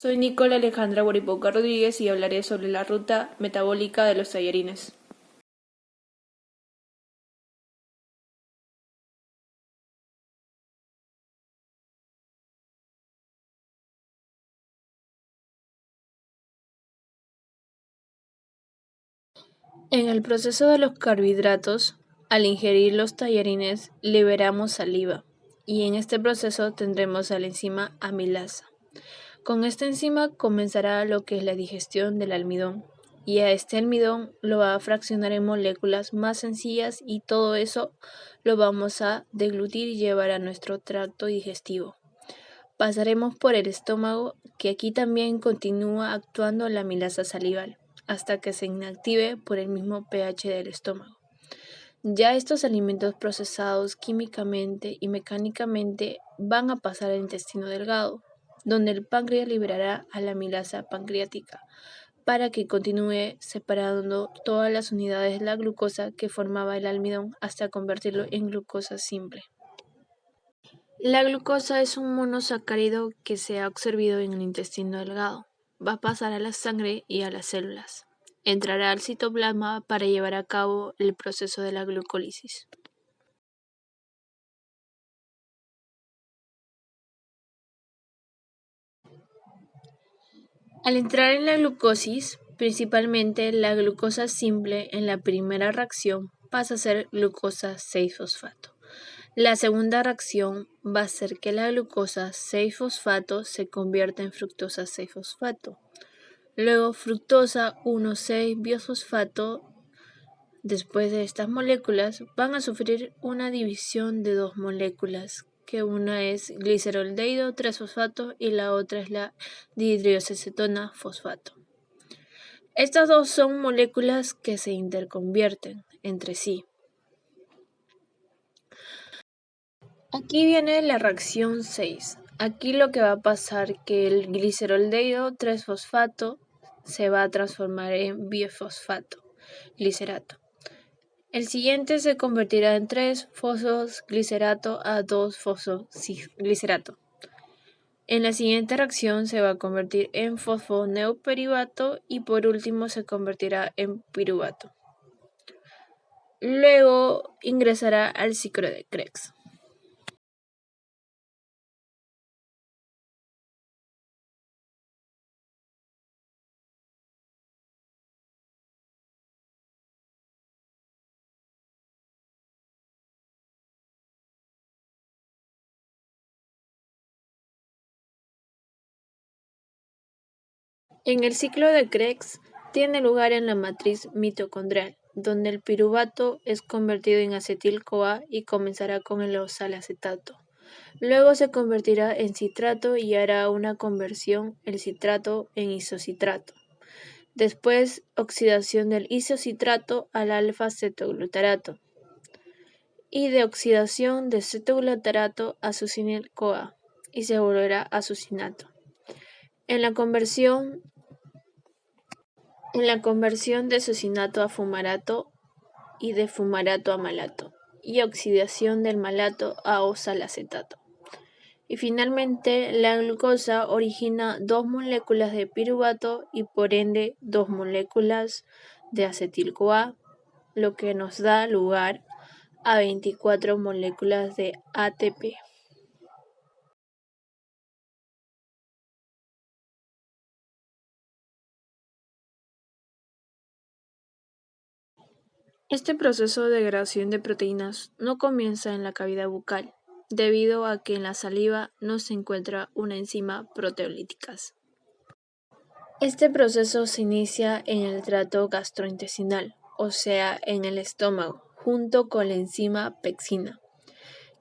Soy Nicole Alejandra Guaripoca Rodríguez y hablaré sobre la ruta metabólica de los tallarines. En el proceso de los carbohidratos, al ingerir los tallarines liberamos saliva y en este proceso tendremos a la enzima amilasa. Con esta enzima comenzará lo que es la digestión del almidón y a este almidón lo va a fraccionar en moléculas más sencillas y todo eso lo vamos a deglutir y llevar a nuestro tracto digestivo. Pasaremos por el estómago, que aquí también continúa actuando la amilasa salival, hasta que se inactive por el mismo pH del estómago. Ya estos alimentos procesados químicamente y mecánicamente van a pasar al intestino delgado, donde el páncreas liberará a la amilasa pancreática para que continúe separando todas las unidades de la glucosa que formaba el almidón hasta convertirlo en glucosa simple. La glucosa es un monosacárido que se ha absorbido en el intestino delgado. Va a pasar a la sangre y a las células. Entrará al citoplasma para llevar a cabo el proceso de la glucólisis. Al entrar en la glucosis, principalmente la glucosa simple en la primera reacción pasa a ser glucosa 6-fosfato. La segunda reacción va a hacer que la glucosa 6-fosfato se convierta en fructosa 6-fosfato. Luego fructosa 1,6-biosfosfato. Después de estas moléculas van a sufrir una división de dos moléculas, que una es gliceraldehído 3-fosfato y la otra es la dihidroxicetona fosfato. Estas dos son moléculas que se interconvierten entre sí. Aquí viene la reacción 6. Aquí lo que va a pasar que el gliceraldehído 3-fosfato se va a transformar en bifosfato, glicerato. El siguiente se convertirá en 3-fosfoglicerato a 2-fosfoglicerato. En la siguiente reacción se va a convertir en fosfoneopiribato y por último se convertirá en piruvato. Luego ingresará al ciclo de Krebs. En el ciclo de Krebs tiene lugar en la matriz mitocondrial, donde el piruvato es convertido en acetil-CoA y comenzará con el oxalacetato. Luego se convertirá en citrato y hará una conversión el citrato en isocitrato. Después, oxidación del isocitrato al alfa-cetoglutarato y de oxidación de cetoglutarato a succinil-CoA y se volverá a succinato. En la conversión de succinato a fumarato y de fumarato a malato y oxidación del malato a oxalacetato. Y finalmente, la glucosa origina dos moléculas de piruvato y por ende dos moléculas de acetil-CoA, lo que nos da lugar a 24 moléculas de ATP. Este proceso de degradación de proteínas no comienza en la cavidad bucal, debido a que en la saliva no se encuentra una enzima proteolíticas. Este proceso se inicia en el tracto gastrointestinal, o sea, en el estómago, junto con la enzima pexina,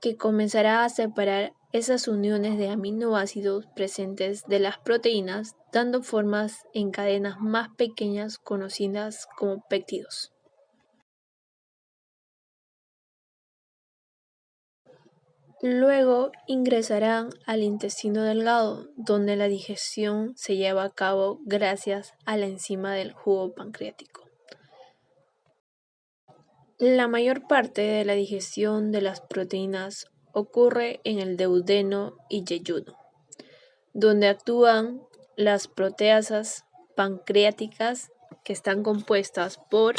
que comenzará a separar esas uniones de aminoácidos presentes de las proteínas, dando formas en cadenas más pequeñas conocidas como péptidos. Luego ingresarán al intestino delgado, donde la digestión se lleva a cabo gracias a la enzima del jugo pancreático. La mayor parte de la digestión de las proteínas ocurre en el duodeno y yeyuno, donde actúan las proteasas pancreáticas, que están compuestas por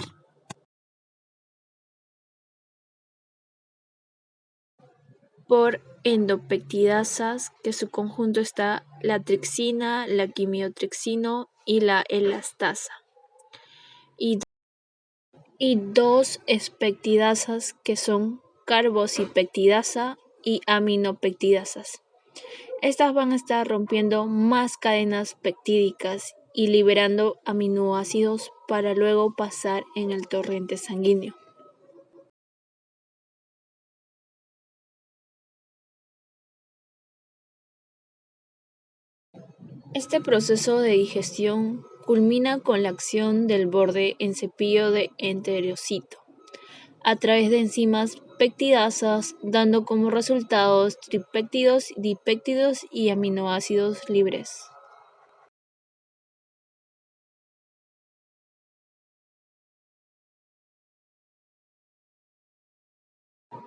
endopeptidasas, que su conjunto está la tripsina, la quimiotripsina y la elastasa, y, y dos espeptidasas, que son carboxipeptidasa y aminopeptidasas. Estas van a estar rompiendo más cadenas peptídicas y liberando aminoácidos para luego pasar en el torrente sanguíneo. Este proceso de digestión culmina con la acción del borde en cepillo de enterocito a través de enzimas peptidasas, dando como resultados tripéptidos, dipéptidos y aminoácidos libres.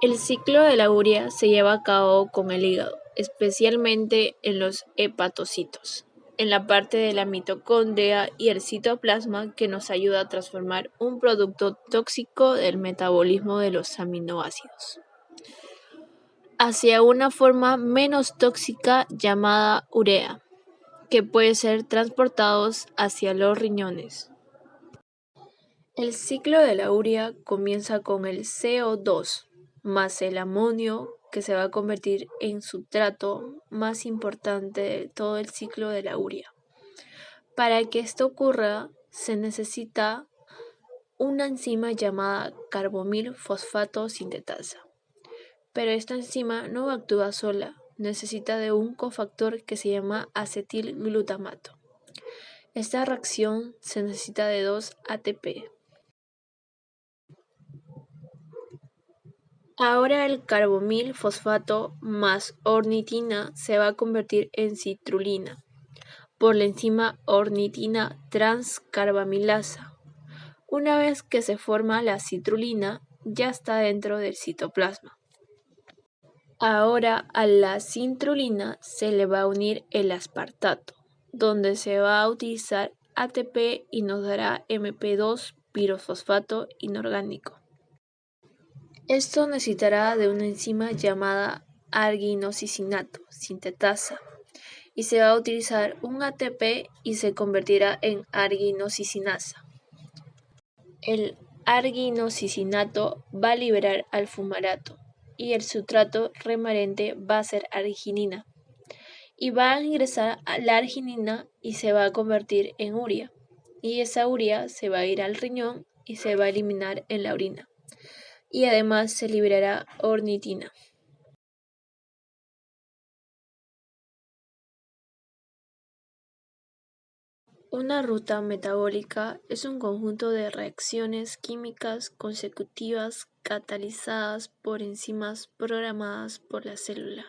El ciclo de la urea se lleva a cabo con el hígado, especialmente en los hepatocitos, en la parte de la mitocondria y el citoplasma, que nos ayuda a transformar un producto tóxico del metabolismo de los aminoácidos hacia una forma menos tóxica llamada urea, que puede ser transportados hacia los riñones. El ciclo de la urea comienza con el CO2 más el amonio, que se va a convertir en sustrato más importante de todo el ciclo de la urea. Para que esto ocurra, se necesita una enzima llamada carbamil fosfato sintetasa. Pero esta enzima no actúa sola, necesita de un cofactor que se llama acetilglutamato. Esta reacción se necesita de 2 ATP. Ahora el carbamil fosfato más ornitina se va a convertir en citrulina por la enzima ornitina transcarbamilasa. Una vez que se forma la citrulina, ya está dentro del citoplasma. Ahora a la citrulina se le va a unir el aspartato, donde se va a utilizar ATP y nos dará MP2 pirofosfato inorgánico. Esto necesitará de una enzima llamada arginosinato sintetasa y se va a utilizar un ATP y se convertirá en arginosisinasa. El arginosinato va a liberar al fumarato y el sustrato remanente va a ser arginina y va a ingresar a la arginina y se va a convertir en urea, y esa urea se va a ir al riñón y se va a eliminar en la orina, y además se liberará ornitina. Una ruta metabólica es un conjunto de reacciones químicas consecutivas catalizadas por enzimas programadas por la célula.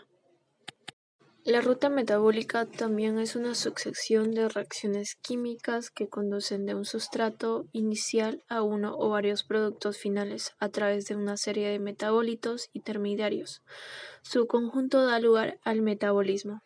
La ruta metabólica también es una sucesión de reacciones químicas que conducen de un sustrato inicial a uno o varios productos finales a través de una serie de metabolitos intermediarios. Su conjunto da lugar al metabolismo.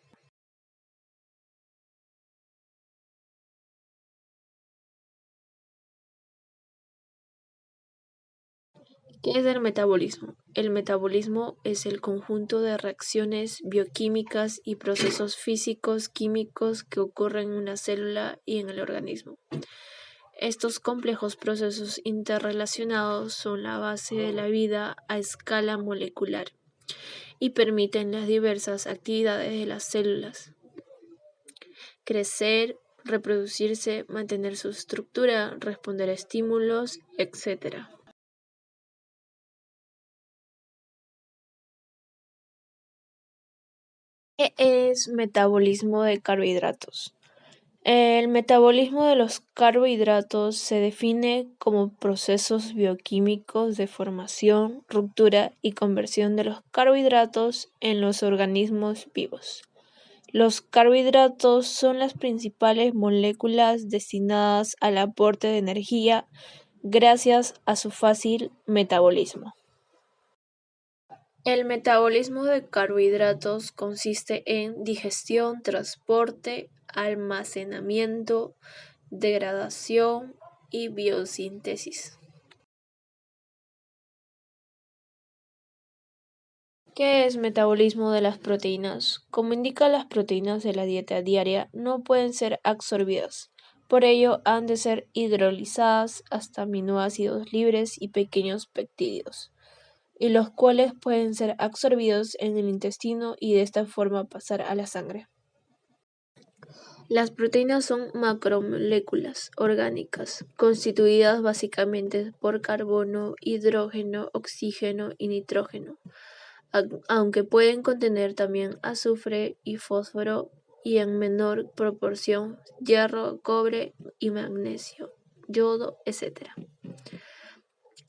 ¿Qué es el metabolismo? El metabolismo es el conjunto de reacciones bioquímicas y procesos físicos químicos que ocurren en una célula y en el organismo. Estos complejos procesos interrelacionados son la base de la vida a escala molecular y permiten las diversas actividades de las células: crecer, reproducirse, mantener su estructura, responder a estímulos, etc. ¿Qué es metabolismo de carbohidratos? El metabolismo de los carbohidratos se define como procesos bioquímicos de formación, ruptura y conversión de los carbohidratos en los organismos vivos. Los carbohidratos son las principales moléculas destinadas al aporte de energía gracias a su fácil metabolismo. El metabolismo de carbohidratos consiste en digestión, transporte, almacenamiento, degradación y biosíntesis. ¿Qué es metabolismo de las proteínas? Como indica, las proteínas de la dieta diaria no pueden ser absorbidas. Por ello, han de ser hidrolizadas hasta aminoácidos libres y pequeños peptídeos, y los cuales pueden ser absorbidos en el intestino y de esta forma pasar a la sangre. Las proteínas son macromoléculas orgánicas, constituidas básicamente por carbono, hidrógeno, oxígeno y nitrógeno, aunque pueden contener también azufre y fósforo y en menor proporción hierro, cobre y magnesio, yodo, etc.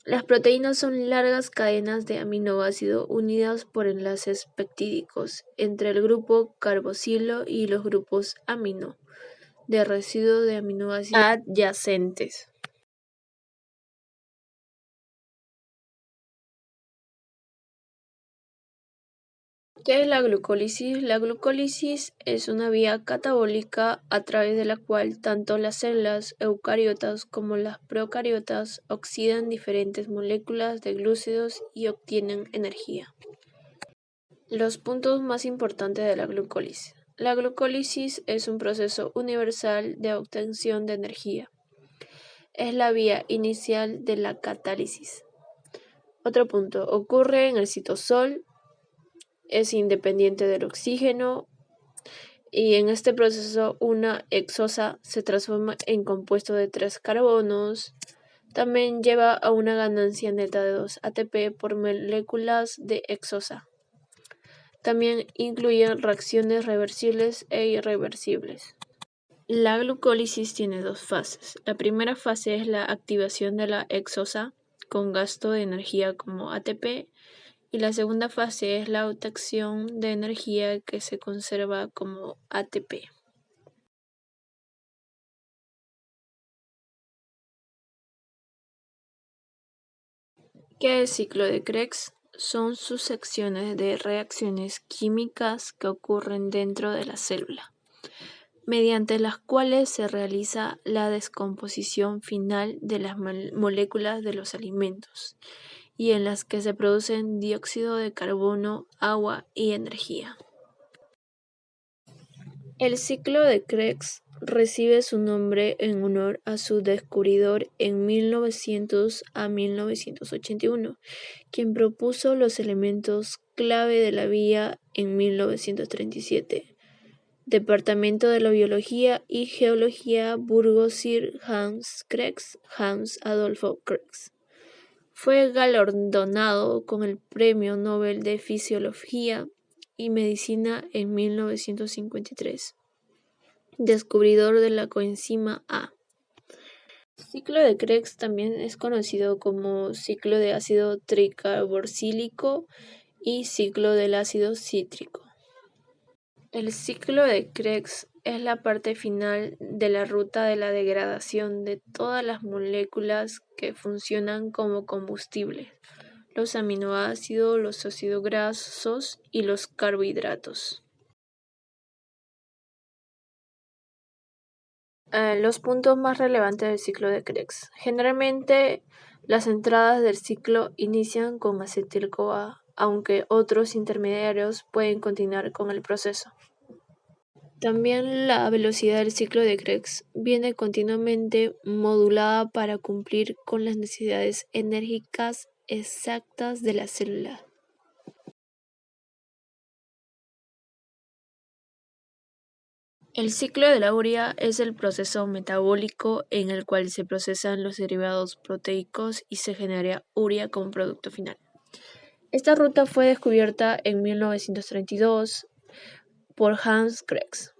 Las proteínas son largas cadenas de aminoácidos unidas por enlaces peptídicos entre el grupo carboxilo y los grupos amino de residuo de aminoácidos adyacentes. ¿Qué es la glucólisis? La glucólisis es una vía catabólica a través de la cual tanto las células eucariotas como las procariotas oxidan diferentes moléculas de glúcidos y obtienen energía. Los puntos más importantes de la glucólisis. La glucólisis es un proceso universal de obtención de energía. Es la vía inicial de la catálisis. Otro punto, ocurre en el citosol, es independiente del oxígeno y en este proceso una hexosa se transforma en compuesto de 3 carbonos. También lleva a una ganancia neta de 2 ATP por moléculas de hexosa. También incluye reacciones reversibles e irreversibles. La glucólisis tiene 2 fases. La primera fase es la activación de la hexosa con gasto de energía como ATP. Y la segunda fase es la obtención de energía que se conserva como ATP. ¿Qué es ciclo de Krebs? Son sucesiones de reacciones químicas que ocurren dentro de la célula, mediante las cuales se realiza la descomposición final de las moléculas de los alimentos y en las que se producen dióxido de carbono, agua y energía. El ciclo de Krebs recibe su nombre en honor a su descubridor en 1900 a 1981, quien propuso los elementos clave de la vía en 1937. Departamento de la Biología y Geología Burgos Sir Hans Krebs, Hans Adolfo Krebs. Fue galardonado con el Premio Nobel de Fisiología y Medicina en 1953. Descubridor de la coenzima A. El ciclo de Krebs también es conocido como ciclo de ácido tricarboxílico y ciclo del ácido cítrico. El ciclo de Krebs es la parte final de la ruta de la degradación de todas las moléculas que funcionan como combustible, los aminoácidos, los ácidos grasos y los carbohidratos. Los puntos más relevantes del ciclo de Krebs. Generalmente, las entradas del ciclo inician con acetil-CoA, aunque otros intermediarios pueden continuar con el proceso. También la velocidad del ciclo de Krebs viene continuamente modulada para cumplir con las necesidades enérgicas exactas de la célula. El ciclo de la urea es el proceso metabólico en el cual se procesan los derivados proteicos y se genera urea como producto final. Esta ruta fue descubierta en 1932 por Hans Krebs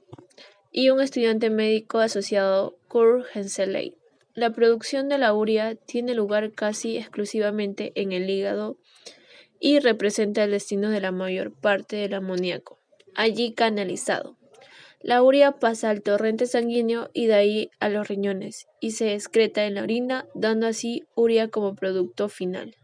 y un estudiante médico asociado, Kurt Henseleit. La producción de la urea tiene lugar casi exclusivamente en el hígado y representa el destino de la mayor parte del amoníaco, allí canalizado. La urea pasa al torrente sanguíneo y de ahí a los riñones y se excreta en la orina, dando así urea como producto final.